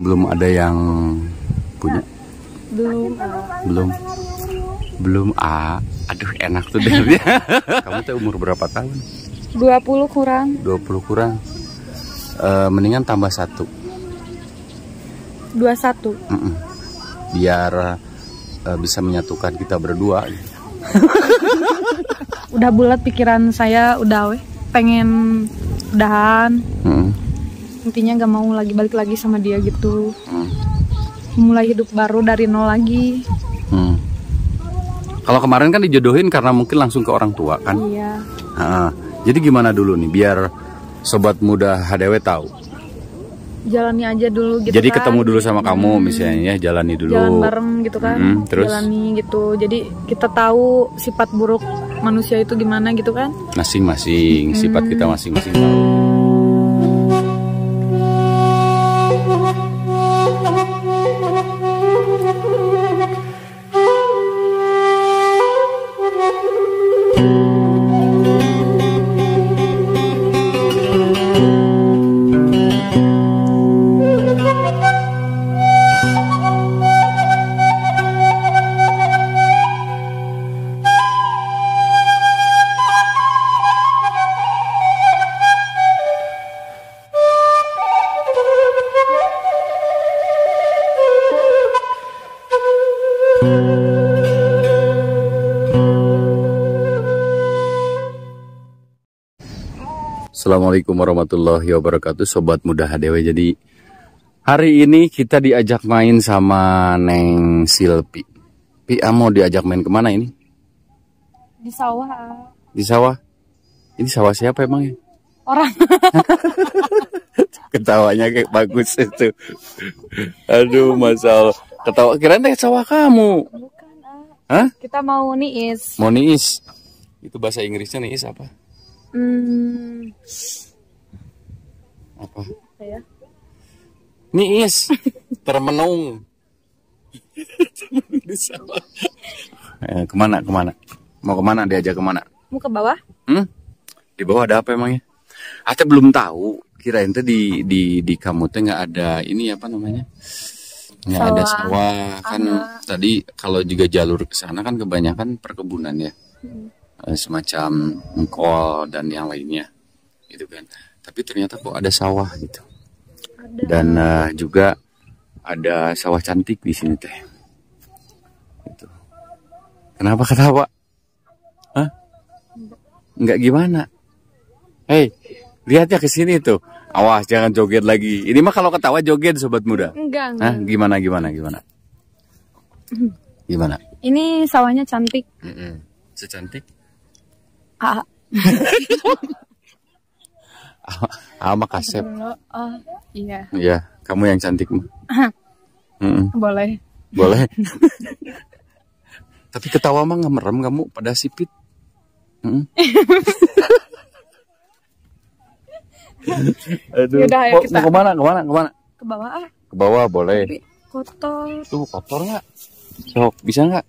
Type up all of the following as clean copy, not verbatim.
Belum ada yang punya? Belum. Aduh, enak tuh deh. Kamu tuh umur berapa tahun? 20 kurang. 20 kurang. Mendingan tambah 1. 21. Biar bisa menyatukan kita berdua. Udah bulat pikiran saya, udah pengen udahan. Intinya gak mau lagi balik lagi sama dia gitu. Mulai hidup baru dari nol lagi. Kalau kemarin kan dijodohin karena mungkin langsung ke orang tua kan? Iya. Jadi gimana dulu nih biar sobat muda HDW tahu? Jalani aja dulu gitu. Jadi kan. ketemu dulu sama kamu misalnya ya, jalani dulu. Jalan bareng gitu kan. Terus? Jalani gitu. Jadi kita tahu sifat buruk manusia itu gimana gitu kan. Masing-masing, sifat kita masing-masing tahu. Assalamualaikum warahmatullahi wabarakatuh, sobat muda HDW. Jadi hari ini kita diajak main sama Neng Silpi. Pi, mau diajak main kemana ini? Di sawah. Di sawah? Ini sawah siapa emang ya? Orang. Ketawanya kayak bagus itu. Aduh, masalah. Ketawa, kirain teh sawah kamu. Bukan, Hah? Kita mau niis. Mau niis. Itu bahasa Inggrisnya niis apa? Apa? Ya. Niis. Termenung. Di sawah. Kemana? Mau kemana? Diajak kemana? Mau ke bawah? Di bawah ada apa emangnya? Ate belum tahu. Kirain tuh di kamu tuh nggak ada ini apa namanya? Nggak ada sawah kan. Tadi kalau juga jalur ke sana kan kebanyakan perkebunan ya. Semacam engkol dan yang lainnya gitu kan. Tapi ternyata kok ada sawah gitu. Ada. Dan juga ada sawah cantik di sini teh. Gitu. Kenapa ketawa? Hah? Enggak gimana? Hei, lihat ya ke sini tuh. Awas jangan joget lagi. Ini mah kalau ketawa joget sobat muda. Enggak. Hah? Gimana? Gimana? Ini sawahnya cantik. Secantik? Mah kasep. Oh, iya. Iya, kamu yang cantik mah. Boleh. Boleh. Tapi ketawa mah nggak merem kamu pada sipit. Aduh. Yaudah, ayo kita. Mau kemana? Ke bawah. Ke bawah boleh. Tapi kotor. Tuh kotor nggak? Sok, bisa nggak?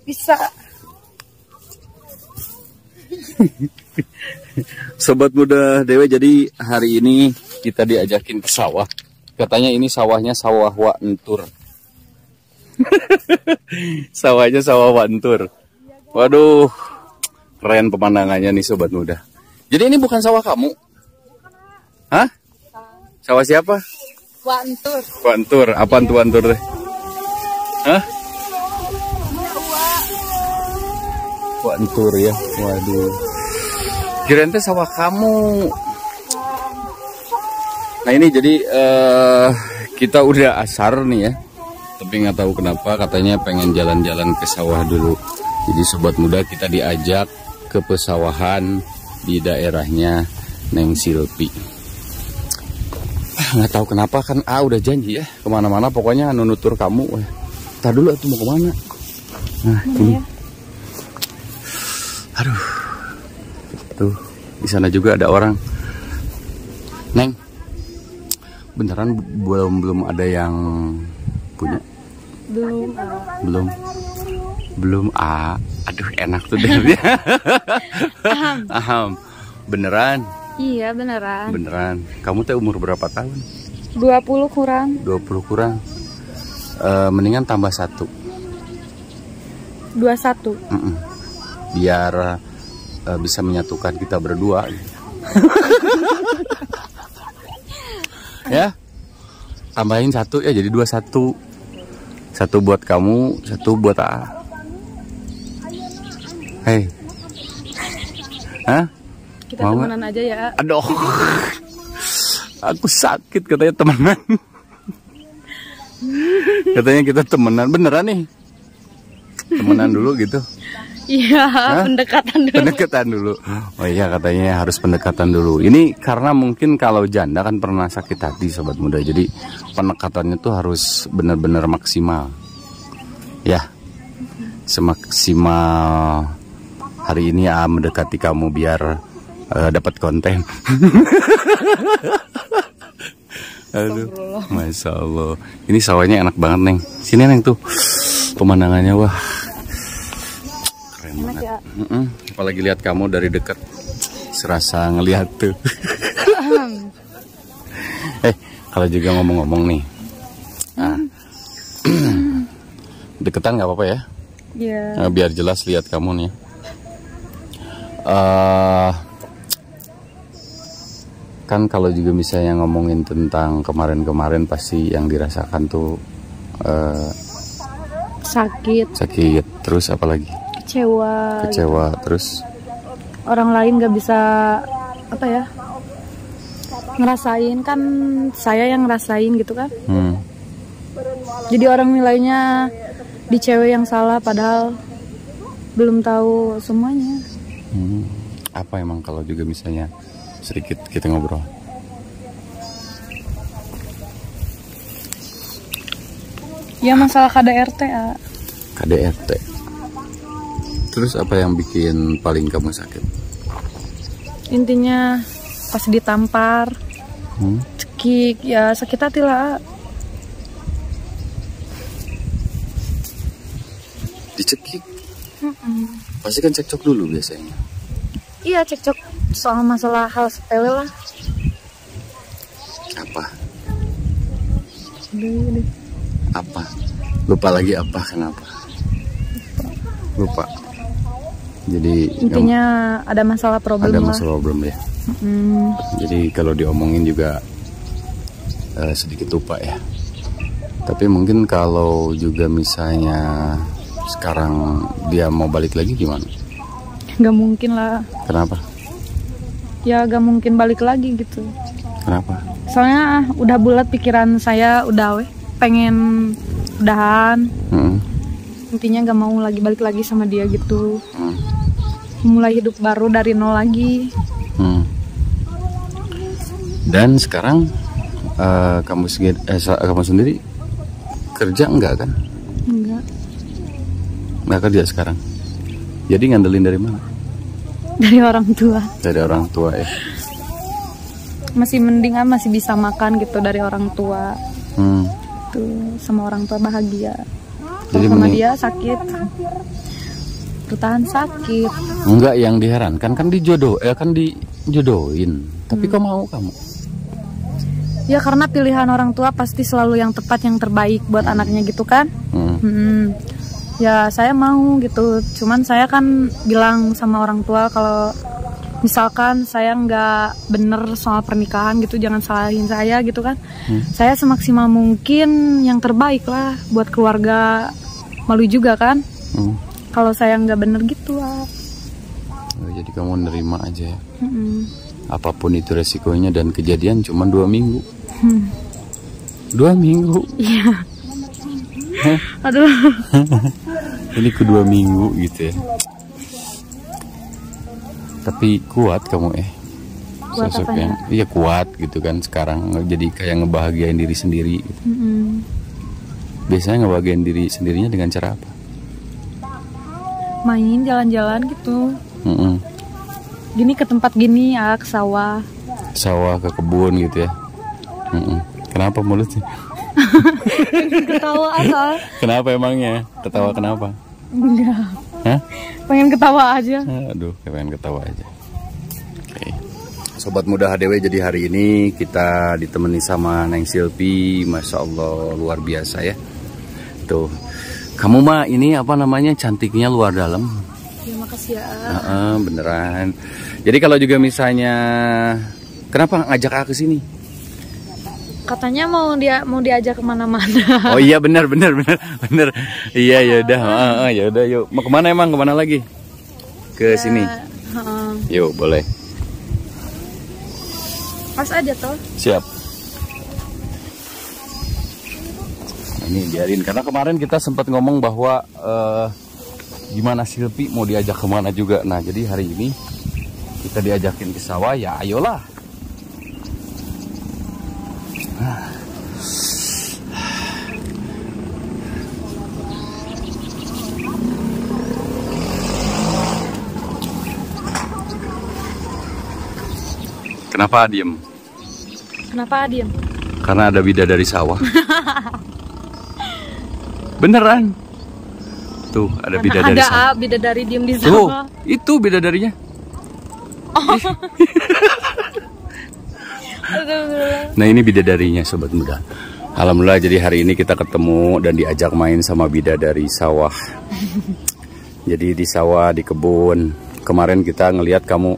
Bisa. Sobat muda Dewe, jadi hari ini kita diajakin ke sawah. Katanya ini sawahnya sawah Wantur. Sawahnya sawah Wantur. Waduh, keren pemandangannya nih sobat muda. Jadi ini bukan sawah kamu? Hah? Sawah siapa? Wantur. Wantur, apaan tuh Wantur deh? Hah? Wantur ya, waduh. Kirain teh sawah kamu. Nah ini jadi kita udah asar nih ya. Tapi nggak tahu kenapa katanya pengen jalan-jalan ke sawah dulu. Jadi sobat muda kita diajak ke pesawahan di daerahnya Neng Silpi. Nggak tahu kenapa kan udah janji ya kemana-mana pokoknya nutur kamu. Ntar dulu tuh mau kemana? Nah ini. Aduh, tuh di sana juga ada orang. Neng, beneran belum ada yang punya? Belum. Aduh, enak tuh deh. Aham. Beneran? Iya beneran. Beneran. Kamu teh umur berapa tahun? 20 kurang. 20 kurang. Mendingan tambah 1. 21. Biar bisa menyatukan kita berdua. Ya, tambahin 1 ya, jadi 21. 1 buat kamu, 1 buat A. Hei, hah? Kita mau temenan aja ya. Aduh, aku sakit katanya temenan. Katanya kita temenan, beneran nih? Temenan dulu gitu? Iya, pendekatan dulu. Pendekatan dulu. Oh iya, katanya harus pendekatan dulu. Ini karena mungkin kalau janda kan pernah sakit hati sobat muda. Jadi pendekatannya tuh harus benar-benar maksimal. Ya, semaksimal hari ini mendekati kamu biar dapat konten. Aduh, Masya Allah. Ini sawahnya enak banget, Neng. Sini, Neng, tuh. Pemandangannya, wah. Keren banget. Ya? Apalagi lihat kamu dari dekat. Serasa ngelihat tuh. Kalau juga ngomong-ngomong nih. Nah, deketan nggak apa-apa ya? Iya. Nah, biar jelas lihat kamu nih. Kan kalau juga misalnya ngomongin tentang kemarin-kemarin pasti yang dirasakan tuh sakit, terus apalagi kecewa gitu. Terus orang lain nggak bisa apa ya ngerasain, kan saya yang ngerasain gitu kan. Jadi orang nilainya di cewek yang salah padahal belum tahu semuanya. Apa emang kalau juga misalnya sedikit kita ngobrol? Ya masalah KDRT ya. KDRT. Terus apa yang bikin paling kamu sakit? Intinya pas ditampar, cekik, ya sakit hati lah. Dicekik? Pasti kan cekcok dulu biasanya. Iya, cekcok soal masalah hal sepele lah. Apa? Udah. Apa? Lupa lagi apa? Kenapa? Lupa. Jadi intinya ada masalah problem. Ada masalah problem ya. Jadi kalau diomongin juga sedikit lupa ya. Tapi mungkin kalau juga misalnya sekarang dia mau balik lagi gimana? Gak mungkin lah. Kenapa? Ya gak mungkin balik lagi gitu. Kenapa? Soalnya udah bulat pikiran saya, udah pengen udahan. Intinya gak mau lagi balik lagi sama dia gitu. Mulai hidup baru dari nol lagi. Dan sekarang kamu sendiri kerja enggak kan? Enggak kerja sekarang. Jadi ngandelin dari mana? Dari orang tua. Dari orang tua ya. Masih mendingan masih bisa makan gitu dari orang tua. Tuh sama orang tua bahagia. Jadi sama dia sakit. Bertahan sakit. Enggak, yang diherankan kan dijodohin. Tapi kok mau kamu? Ya karena pilihan orang tua pasti selalu yang tepat, yang terbaik buat anaknya gitu kan. Ya saya mau gitu, cuman saya kan bilang sama orang tua kalau misalkan saya nggak bener soal pernikahan gitu, jangan salahin saya gitu kan. Saya semaksimal mungkin yang terbaik lah buat keluarga, malu juga kan kalau saya nggak bener gitu lah. Jadi kamu nerima aja ya. Apapun itu resikonya, dan kejadian cuma 2 minggu. 2 minggu? Iya. Aduh. Ini ke 2 minggu gitu ya. Tapi kuat kamu Kuat sosok yang iya kuat gitu kan. Sekarang jadi kayak ngebahagiain diri sendiri gitu. Biasanya ngebahagiain diri sendirinya dengan cara apa? Main jalan-jalan gitu. Gini ke tempat gini ya, ke sawah. Sawah, ke kebun gitu ya. Kenapa mulutnya? Ketawa asal. Kenapa emangnya? Ketawa kenapa? Enggak. Hah? Pengen ketawa aja. Aduh, pengen ketawa aja. Oke. Sobat Muda HDW, jadi hari ini kita ditemani sama Neng Silpi. Masya Allah, luar biasa ya. Tuh, kamu mah ini apa namanya, cantiknya luar dalam. Ya, makasih ya. Beneran. Jadi kalau juga misalnya, kenapa ngajak aku ke sini? Katanya mau diajak kemana-mana. Oh iya, bener. Iya, yaudah, yaudah, yuk. Mau kemana emang? Kemana lagi? Ke sini. Yuk, boleh. Pas aja toh. Siap. Ini biarin, karena kemarin kita sempat ngomong bahwa gimana Silpi mau diajak kemana juga. Nah, jadi hari ini kita diajakin ke sawah, ya ayolah. Kenapa diem? Kenapa diem? Karena ada bidadari sawah. Beneran. Tuh, ada bidadari sawah. Ada bidadari diem di Tuh, sawah. itu bidadarinya. Oh. Nah, ini bidadarinya Sobat Muda. Alhamdulillah, jadi hari ini kita ketemu dan diajak main sama bidadari sawah. Jadi di sawah, di kebun. Kemarin kita ngelihat kamu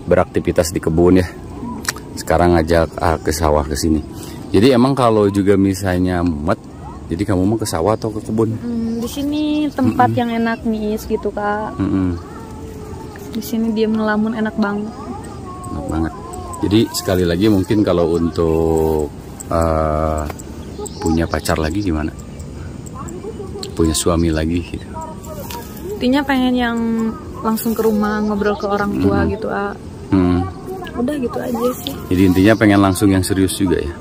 beraktivitas di kebun ya. Sekarang ngajak ke sawah ke sini. Jadi emang kalau juga misalnya mumet, jadi kamu mau ke sawah atau ke kebun? Di sini tempat yang enak nih gitu Kak. Di sini dia ngelamun enak banget. Enak banget. Jadi sekali lagi mungkin kalau untuk punya pacar lagi gimana? Punya suami lagi gitu. Intinya pengen yang langsung ke rumah ngobrol ke orang tua gitu Udah gitu aja sih. Jadi intinya pengen langsung yang serius juga ya.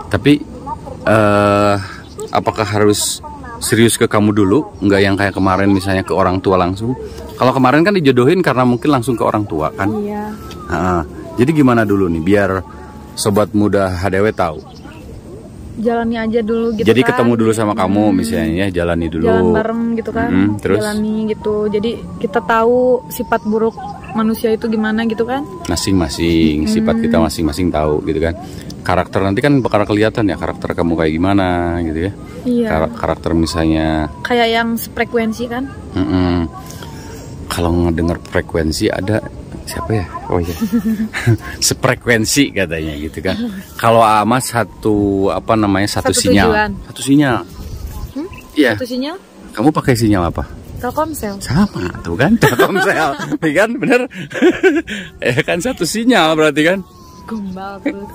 Tapi apakah harus serius ke kamu dulu? Nggak yang kayak kemarin misalnya ke orang tua langsung. Kalau kemarin kan dijodohin karena mungkin langsung ke orang tua kan. Iya. Jadi gimana dulu nih biar Sobat Muda HDW tahu? Jalani aja dulu gitu. Jadi kan. ketemu dulu sama kamu misalnya ya, jalani dulu. Jalan bareng gitu kan. Terus jalani gitu. Jadi kita tahu sifat buruk manusia itu gimana gitu kan. Masing-masing sifat kita masing-masing tahu gitu kan. Karakter nanti kan bakal kelihatan ya, karakter kamu kayak gimana gitu ya. Iya. Karakter misalnya kayak yang frekuensi kan. Kalau ngedenger frekuensi ada siapa ya? Oh iya. Sefrekuensi katanya gitu kan. Kalau ama satu apa namanya, satu sinyal. Tujuan. Satu sinyal. Iya. Satu sinyal? Kamu pakai sinyal apa? Telkomsel. Sama tuh kan, Telkomsel. Kan bener. Kan satu sinyal berarti kan? Gombal terus.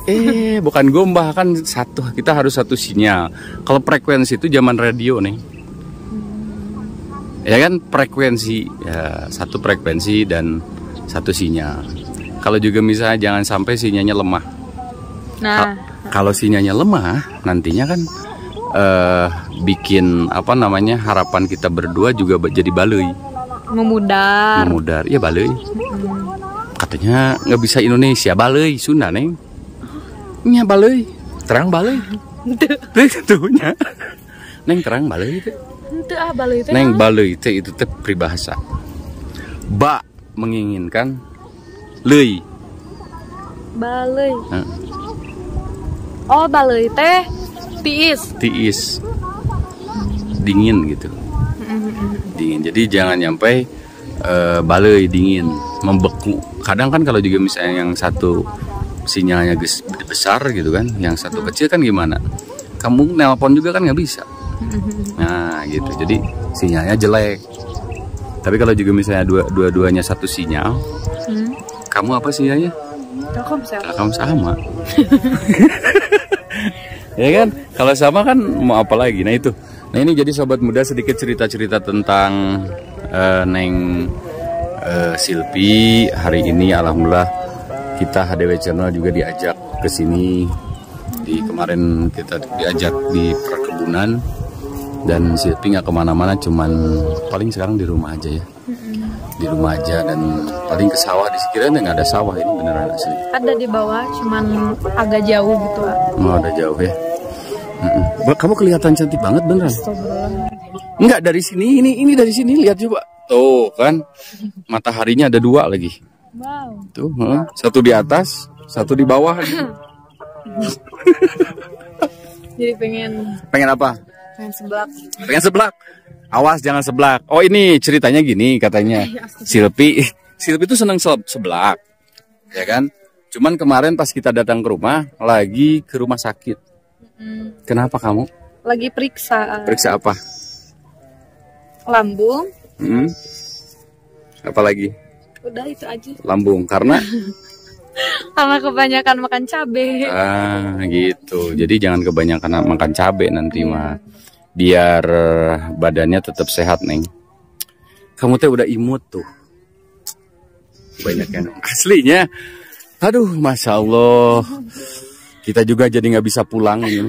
Bukan gombal, kan satu. Kita harus satu sinyal. Kalau frekuensi itu zaman radio nih. Ya kan, frekuensi ya, satu frekuensi dan satu sinyal. Kalau juga misalnya jangan sampai sinyalnya lemah. Nah, kalau sinyalnya lemah, nantinya kan bikin apa namanya, harapan kita berdua juga jadi baleuy. Memudar. Iya, baleuy. Katanya nggak bisa Indonesia, baleuy Sunda neng. Nya baleuy, terang baleuy. Tuhnya. Neng terang baleuy itu. Baleuy itu. Neng baleuy itu teh peribahasa. Ba menginginkan, leuy. Baleuy. Oh, baleuy teh tiis. Dingin gitu. Dingin. Jadi jangan nyampe baleuy dingin, membeku. Kadang kan kalau juga misalnya yang satu sinyalnya besar gitu kan, yang satu kecil kan gimana? Kamu nelpon juga kan nggak bisa. Nah gitu. Jadi sinyalnya jelek. Tapi kalau juga misalnya dua-duanya satu sinyal, kamu apa sinyalnya? Telkomsel. Kamu sama. Ya kan? Kalau sama kan mau apa lagi? Nah itu. Nah ini jadi Sobat Muda sedikit cerita-cerita tentang Neng Silpi. Hari ini alhamdulillah kita HDW Channel juga diajak ke sini. Kemarin kita diajak di perkebunan. Dan Silpi nggak kemana-mana, cuman paling sekarang di rumah aja ya. Di rumah aja dan paling ke sawah. Di sekiranya nggak ada sawah, ini beneran asli. Ada di bawah, cuman agak jauh gitu lah. Oh, ada jauh ya. Kamu kelihatan cantik banget beneran. Enggak dari sini, ini dari sini lihat coba. Tuh kan, mataharinya ada dua lagi. Wow. Tuh, satu di atas, satu di bawah. Jadi pengen apa? pengen seblak. Pengen seblak. Awas jangan seblak. Oh ini ceritanya gini katanya. Silpi itu senang seblak. Ya kan? Cuman kemarin pas kita datang ke rumah, lagi ke rumah sakit. Kenapa kamu? Lagi periksa. Periksa apa? Lambung. Apa lagi? Udah itu aja. Lambung karena kebanyakan makan cabe. Gitu. Jadi jangan kebanyakan makan cabe nanti mah. Biar badannya tetap sehat, Neng. Kamu teh udah imut tuh. Banyak yang aslinya. Aduh, Masya Allah. Kita juga jadi nggak bisa pulang ini.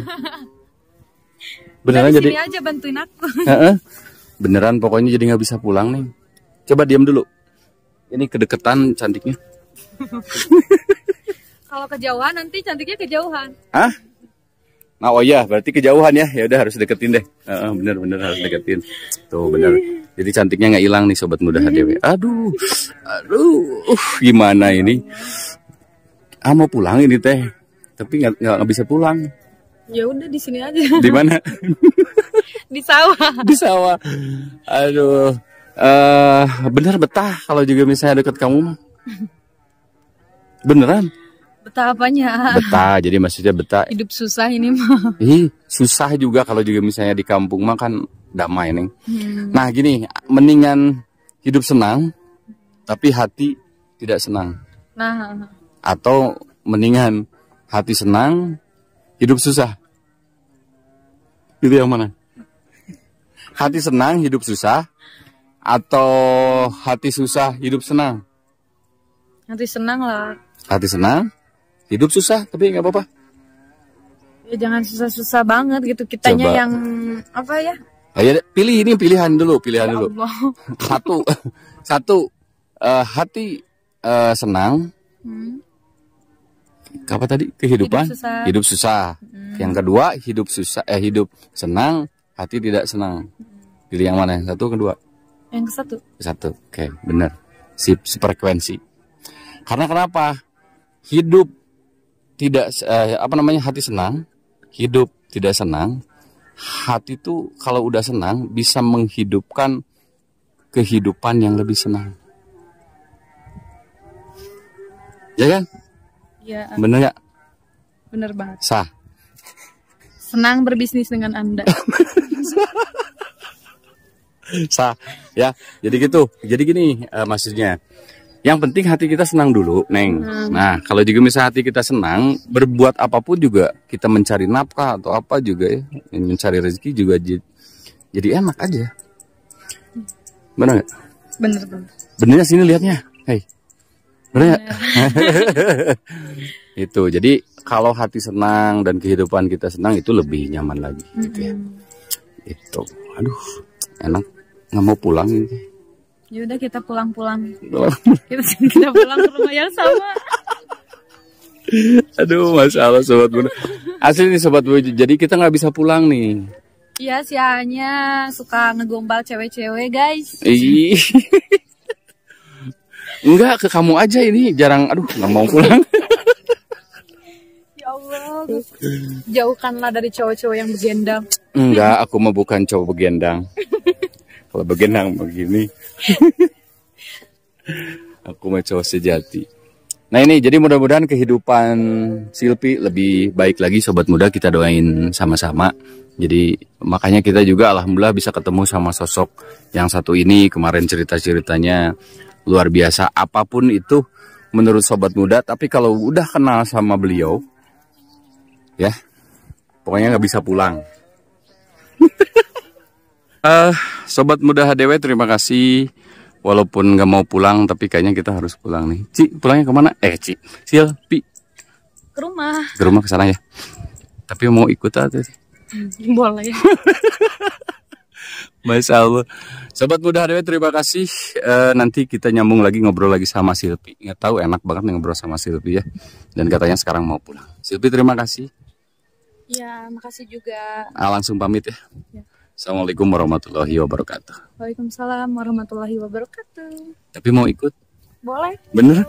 Beneran jadi. Sini aja bantuin aku. Beneran pokoknya jadi nggak bisa pulang, Neng. Coba diam dulu. Ini kedeketan cantiknya. Kalau kejauhan nanti cantiknya kejauhan. Hah? Nah, oh ya, berarti kejauhan ya. Ya udah harus deketin deh. Bener harus deketin. Tuh bener. Jadi cantiknya nggak hilang nih sobat muda HDW. Aduh, gimana ini? Mau pulang ini teh, tapi nggak bisa pulang. Ya udah di sini aja. Di mana? Di sawah. Di sawah. Aduh, bener betah kalau juga misalnya deket kamu mah. Beneran? Betah apanya? Betah, jadi maksudnya betah. Hidup susah ini mah. Susah juga kalau juga misalnya di kampung mah kan damai, Neng. Nah gini, mendingan hidup senang, tapi hati tidak senang. Nah. Atau mendingan hati senang, hidup susah. Itu yang mana? Hati senang, hidup susah, atau hati susah, hidup senang? Hati senang lah. Hati senang, hidup susah, tapi nggak apa-apa. Ya jangan susah-susah banget gitu. Kitanya Coba. yang apa ya? Ya pilih ini pilihan dulu. Ya Satu, hati senang. Apa tadi? Kehidupan. Hidup susah. Yang kedua, hidup senang, hati tidak senang. Pilih yang mana? Yang satu, kedua? Yang satu. Satu. Oke, benar. Sefrekuensi. Karena kenapa? Hidup tidak hati senang, hidup tidak senang. Hati itu kalau udah senang bisa menghidupkan kehidupan yang lebih senang. Ya kan? Ya. Bener ya? Bener banget. Sah. Senang berbisnis dengan Anda. Sah. Ya. Jadi gitu. Jadi gini maksudnya. Yang penting hati kita senang dulu, Neng. Nah, kalau juga misalnya hati kita senang, berbuat apapun juga, kita mencari nafkah atau apa juga ya, mencari rezeki juga jadi enak aja. Benar nggak? Bener. Benernya sini lihatnya, hei, bener nggak? Itu. Jadi kalau hati senang dan kehidupan kita senang itu lebih nyaman lagi. Gitu ya. Itu. Aduh, enak. Nggak mau pulang ini. Ya udah kita pulang-pulang. Kita pulang ke rumah yang sama. Aduh, masalah sobat muda. Asli nih sobat muda. Jadi kita nggak bisa pulang nih. Iya, si Anya suka ngegombal cewek-cewek, guys. Enggak, ke kamu aja ini jarang. Aduh, nggak mau pulang. Ya Allah, jauhkanlah dari cowok-cowok yang begendang. Enggak, aku mah bukan cowok begendang. Kalau begendang begini. Aku mah cowok sejati. Nah ini jadi mudah-mudahan kehidupan Silpi lebih baik lagi sobat muda, kita doain sama-sama. Jadi makanya kita juga alhamdulillah bisa ketemu sama sosok yang satu ini. Kemarin cerita-ceritanya luar biasa. Apapun itu menurut sobat muda, tapi kalau udah kenal sama beliau ya pokoknya nggak bisa pulang. Sobat muda HDW terima kasih. Walaupun nggak mau pulang tapi kayaknya kita harus pulang nih. Ci, pulangnya kemana? Silpi. Ke rumah. Ke rumah, ke sana ya. Tapi mau ikut aja sih. Boleh. Masya Allah. Sobat muda HDW terima kasih. Nanti kita nyambung lagi, ngobrol lagi sama Silpi. Nggak tahu, enak banget ngobrol sama Silpi ya. Dan katanya sekarang mau pulang. Silpi terima kasih. Ya, makasih juga. Langsung pamit ya. Assalamualaikum warahmatullahi wabarakatuh. Waalaikumsalam warahmatullahi wabarakatuh. Tapi mau ikut? Boleh. Bener?